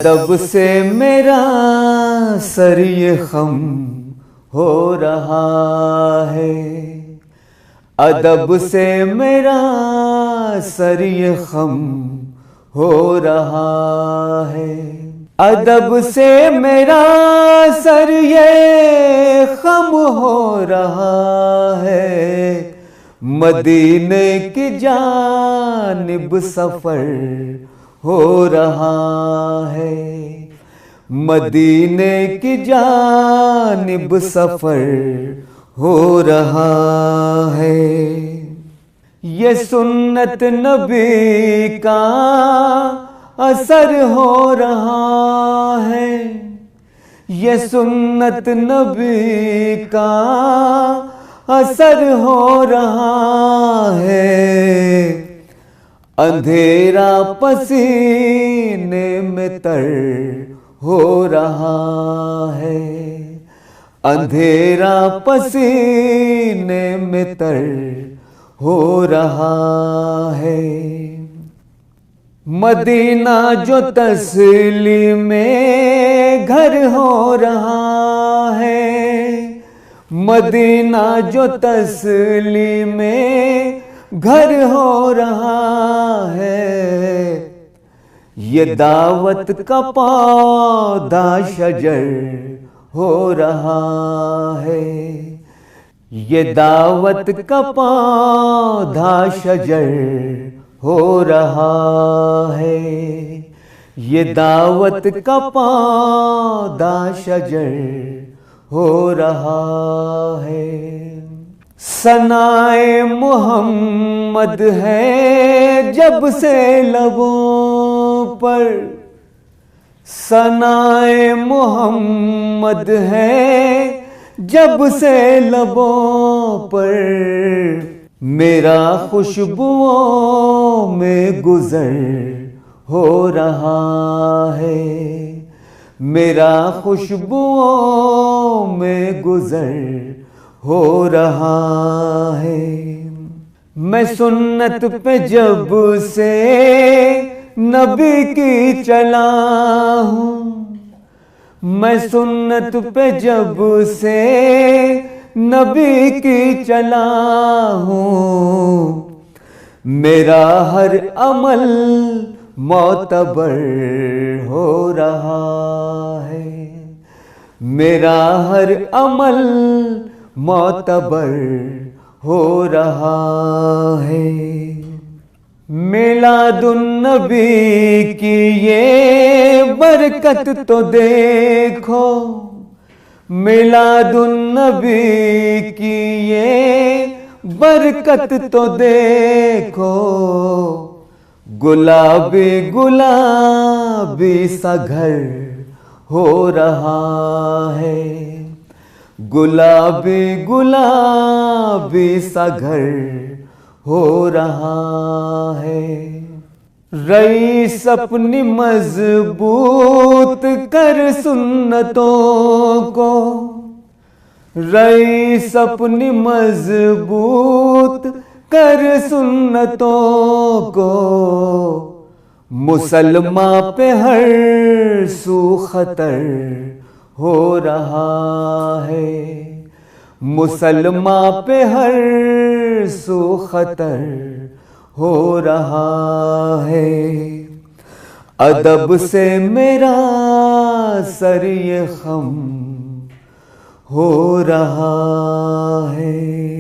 तब से मेरा सर ये खम हो रहा है, अदब से मेरा सर ये खम हो रहा है, अदब से मेरा सर ये खम हो रहा है। मदीने की जानिब सफर हो रहा है, मदीने की जानिब सफर हो रहा है। ये सुन्नत नबी का असर हो रहा है, ये सुन्नत नबी का असर हो रहा है। अंधेरा पसीने में तर हो रहा है, अंधेरा पसीने में तर हो रहा है। मदीना जो तस्लीमे घर हो रहा है, मदीना जो तस्लीमे घर हो रहा है। ये दावत का पौधा शजर हो रहा है, ये दावत का पौधा शजर हो रहा है, ये दावत का पौधा शजर हो रहा है। सनाए मोहम्मद है जब से लबों पर, सनाए मोहम्मद है जब से लबों पर। मेरा खुशबुओं में गुजर हो रहा है, मेरा खुशबुओं में गुजर हो रहा है। मैं सुन्नत पे जब से नबी की चला हूँ, मैं सुन्नत पे जब से नबी की चला हूँ। मेरा हर अमल मोतबर हो रहा है, मेरा हर अमल मोतबर हो रहा है। मिलादुन नबी की ये बरकत तो देखो, मिलादुन नबी की ये बरकत तो देखो। गुलाबी गुलाबी सा घर हो रहा है, गुलाबी गुलाबी सा घर हो रहा है। रईस अपनी मजबूत कर सुन्नतों को, रईस अपनी मजबूत कर सुन्नतों को। मुसलमा पे हर सू खतर हो रहा है, मुसलमा पे हर सू खतर हो रहा है। अदब से मेरा सर ये खम हो रहा है।